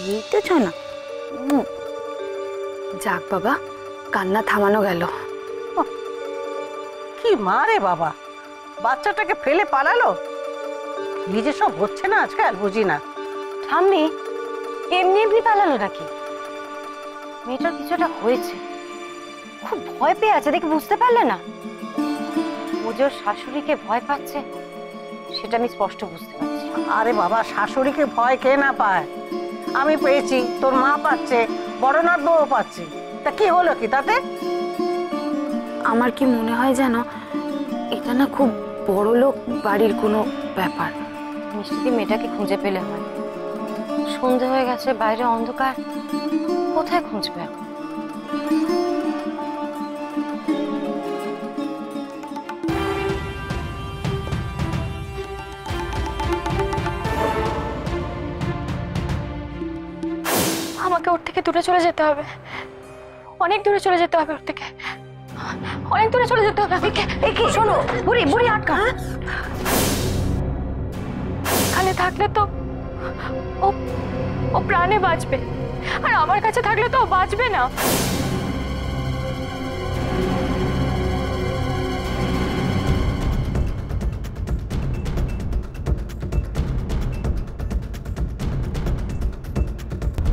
এই তো ছনা। যাক বাবা, কান্না থামানো গেল। কি মা রে বাবা, বাচ্চাটাকে ফেলে পালালো। নিজে সব হচ্ছে না আজকাল, বুঝি না। ঠাম্মি এমনি এমনি পালালো নাকি? মেয়েটার কিছুটা হয়েছে, খুব ভয় পেয়ে আছে, দেখে বুঝতে পারলে না? ও যে ওর শাশুড়িকে ভয় পাচ্ছে সেটা আমি স্পষ্ট বুঝতে পারছি। আরে বাবা, শাশুড়িকে ভয় কে না পায়? আমি পেয়েছি, তোর মা পাচ্ছে, বড়নাথ বউ পাচ্ছে। তা কি হলো কি তাতে? আমার কি মনে হয় জানো, এটা না খুব বড় লোক বাড়ির কোনো ব্যাপার। মিষ্টি মেয়েটাকে খুঁজে পেলে হয়। সন্ধে হয়ে গেছে, বাইরে অন্ধকার, কোথায় খুঁজবে এখন? আমাকে ওর থেকে দূরে চলে যেতে হবে, অনেক দূরে চলে যেতে হবে ওর থেকে, অনেক দূরে চলে যেতে হবে আমাকে। কি শোনো, বুড়ি বুড়ি আটকা। এখানে থাকলে তো ও ও প্রাণে বাঁচবে, আর আমার কাছে থাকলে তো ও বাঁচবে না।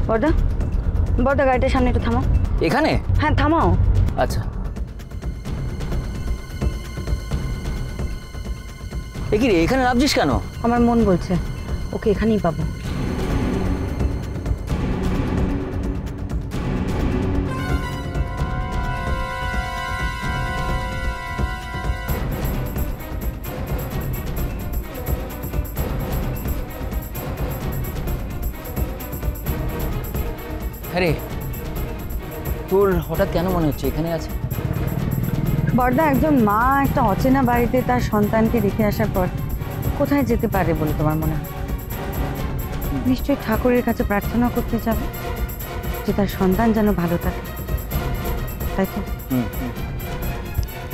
বড়দা, বড়দা গাড়িটার সামনে একটু থামাও। এখানে? হ্যাঁ থামাও। আচ্ছা। এ কি রে, এখানে নামছিস কেন? আমার মন বলছে ওকে এখানেই পাবো। হ্যাঁ রে, তোর হঠাৎ কেন মনে হচ্ছে এখানে আছে? বড়দা, একজন মা একটা অচেনা বাড়িতে তার সন্তানকে রেখে আসার পর কোথায় যেতে পারে বলে তোমার মনে হয়? নিশ্চয়ই ঠাকুরের কাছে প্রার্থনা করতে যাবে যে তার সন্তান যেন ভালো থাকে, তাই তো?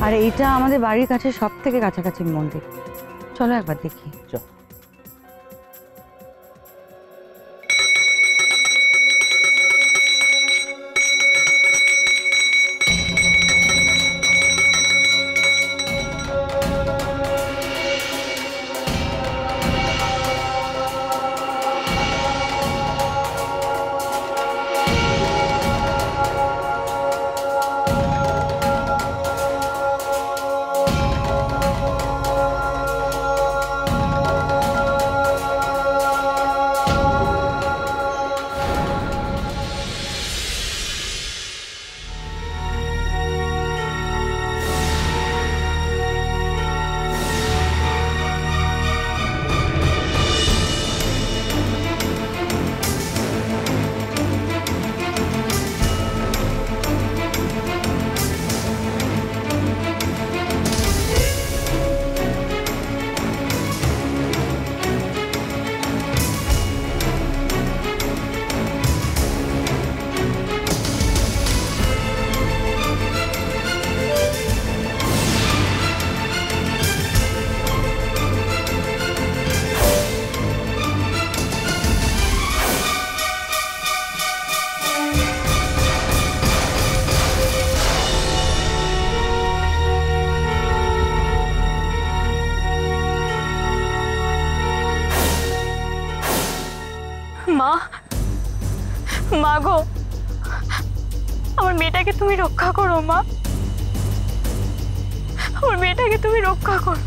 আর এইটা আমাদের বাড়ির কাছে সব থেকে কাছাকাছি মন্দির। চলো একবার দেখি। চল। মা, মা গো, আমার মেয়েটাকে তুমি রক্ষা করো মা, আমার মেয়েটাকে তুমি রক্ষা করো।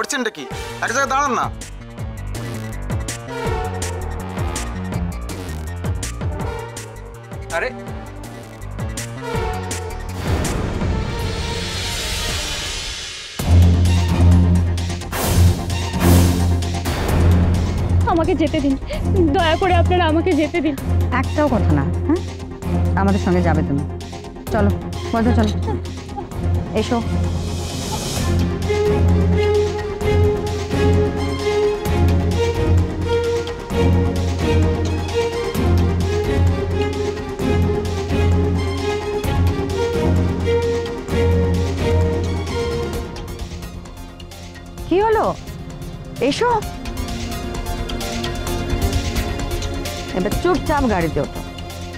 করছেনটা কি? এক জায়গায় দাঁড়ান না। আরে আমাকে যেতে দিন, দয়া করে আপনারা আমাকে যেতে দিন। একটাও কথা না, হ্যাঁ? আমাদের সঙ্গে যাবে তুমি। চলো বর্দা, চলো এসো। কি হলো? এসো। এবার চুপচাপ গাড়িতে ওঠো,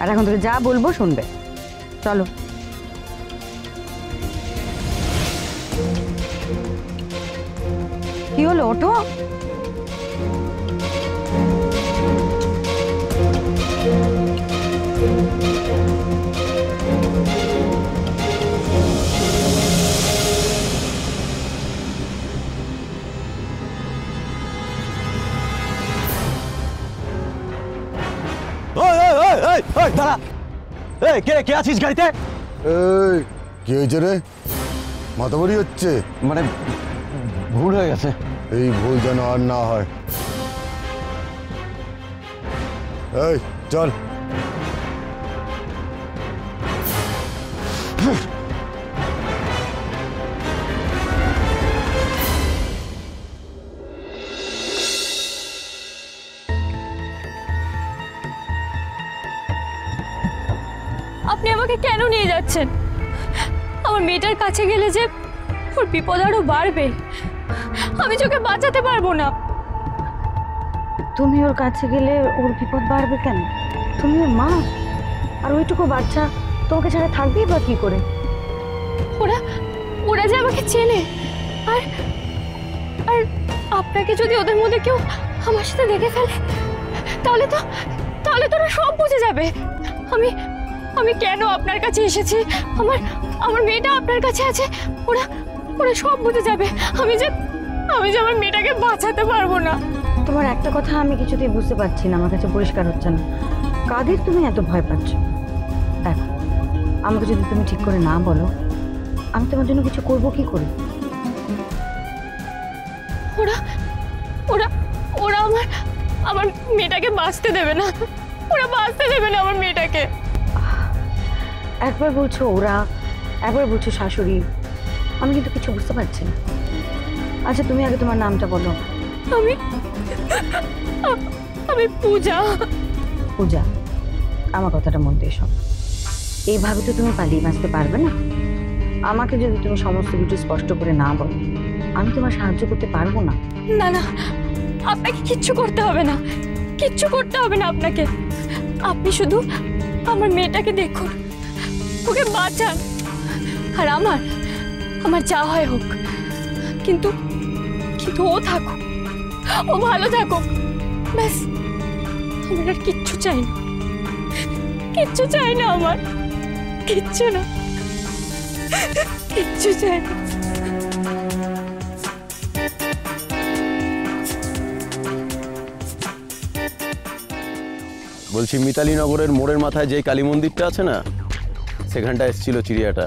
আর এখন থেকে যা বলবো শুনবে। চলো। কি হলো? ওঠো। দাঁড়া, এই কে আছিস গাড়িতে? এই কি হয়েছে রে? মাতাবাড়ি হচ্ছে? মানে ভুল হয়ে গেছে। এই ভুল যেন আর না হয়। এই চল। আপনি আমাকে কেন নিয়ে যাচ্ছেন? আমার মেয়েটার কাছে গেলে যে ওর বিপদ আরো বাড়বে, আমি যে ওকে বাঁচাতে পারবো না। তুমি ওর কাছে গেলে ওর বিপদ বাড়বে কেন? তুমি ওর মা, আর ওইটুকু বাচ্চা তোমাকে ছাড়া থাকবেই বা কি করে? ওরা ওরা যে আমাকে চেনে, আর আর আপনাকে যদি ওদের মধ্যে কেউ আমার সাথে দেখে ফেলে, তাহলে তো ওরা সব বুঝে যাবে। আমি আমি কেন আপনার কাছে এসেছি, আমার মেয়েটা আপনার কাছে আছে, ওরা ওরা সব বুঝে যাবে। আমি যে আমার মেয়েটাকে বাঁচাতে পারবো না। তোমার একটা কথা আমি কিছুতেই বুঝতে পারছি না, আমার কাছে পরিষ্কার হচ্ছে না। কাদের তুমি এত ভয় পাচ্ছ? দেখো, আমাকে যদি তুমি ঠিক করে না বলো, আমি তোমার জন্য কিছু করবো কি করে? ওরা ওরা ওরা আমার মেয়েটাকে বাঁচতে দেবে না, ওরা বাঁচতে দেবে না আমার মেয়েটাকে। একবার বলছো ওরা, একবার বলছো শাশুড়ি, আমি কিন্তু কিছু বুঝতে পারছি না। আচ্ছা তুমি আগে তোমার নামটা বলো। আমি পূজা। পূজা, আমার কথাটা মন দিয়ে শোনো। এইভাবে তো তুমি পালিয়ে বাঁচতে পারবে না। আমাকে যদি তুমি সমস্ত কিছু স্পষ্ট করে না বলো, আমি তোমার সাহায্য করতে পারবো না। না না, আপনাকে কিচ্ছু করতে হবে না, কিচ্ছু করতে হবে না আপনাকে। আপনি শুধু আমার মেয়েটাকে দেখুন, ওকে বাঁচান, আর আমার যা হয় হোক, কিন্তু ও থাকুক, ও ভালো থাকুক, ব্যাস। আমার আর কিচ্ছু চাই না, কিচ্ছু চাই না, আমার কিচ্ছু না, কিচ্ছু চাই না। বলছি, মিতালি নগরের মোড়ের মাথায় যে কালী মন্দিরটা আছে না, সেখানটা এসেছিল চিড়িয়াটা।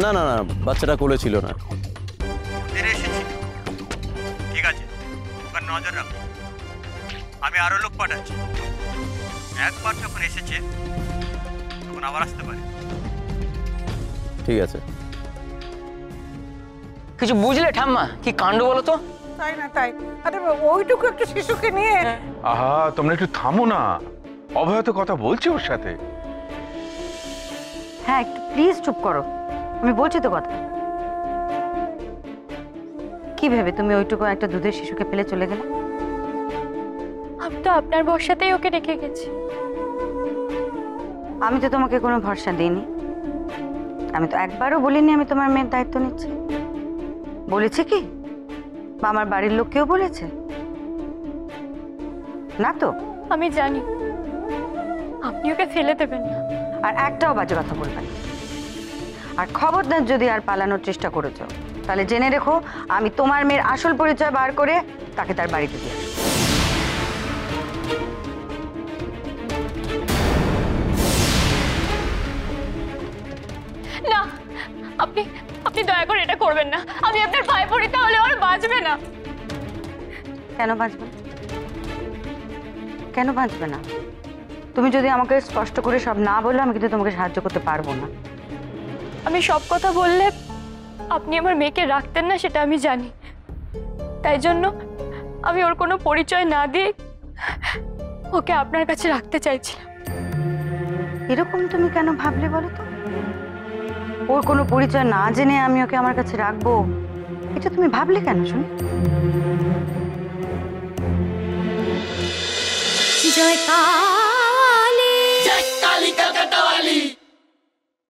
না না না, বাচ্চাটা কোলে ছিল না। ঠিক আছে, ওখানে নজর রাখো। আমি আরো লোক পাঠাচ্ছি। একবার যখন এসেছে তখন আবার আসতে পারে। ঠিক আছে। কিছু বুঝলে ঠাম্মা? কি কাণ্ড বলো তো? তাই না তাই? আরে ওইটুকু একটা শিশুকে নিয়ে। আহা, তোমরা একটু থামো না, অভয়ত কথা বলছি ওর সাথে। হ্যাঁ, একটু প্লিজ চুপ করো, আমি বলছি তো কথা। কি ভেবে তুমি ওইটুকু একটা দুধের শিশুকে ফেলে চলে গেলে? আমি তো আপনার ভরসাতেই ওকে রেখে গেছি। আমি তো তোমাকে কোনো ভরসা দিইনি। আমি তো একবারও বলিনি আমি তোমার মেয়ের দায়িত্ব নিচ্ছি। বলেছে কি? বা আমার বাড়ির লোক কেউ বলেছে? না তো। আমি জানি আপনি ওকে ফেলে দেবেন না। আর একটাও বাজে কথা বলবেন। আর খবরদার যদি আর পালানোর চেষ্টা করেছো, তাহলে জেনে রেখো, আমি তোমার মেয়ের আসল পরিচয় বার করে তাকে তার বাড়িতে দিয়ে আসবো। না, আপনি আপনি দয়া করে এটা করবেন না। আমি আপনার পায়ে পড়ি, তাহলে আর বাঁচবে না। কেন বাঁচবে না? কেন বাঁচবে না? তুমি যদি আমাকে স্পষ্ট করে সব না বলো, আমি কিন্তু তোমাকে সাহায্য করতে পারবো না। আমি সব কথা বললে আপনি আমার মেয়েকে রাখতেন না, সেটা আমি জানি। তাই জন্য আমি ওর কোনো পরিচয় না দিয়ে ওকে আপনার কাছে রাখতে চাইছিলাম। এরকম তুমি কেন ভাবলে বলো তো? ওর কোনো পরিচয় না জেনে আমি ওকে আমার কাছে রাখবো, এটা তুমি ভাবলে কেন শুনি? জয়কার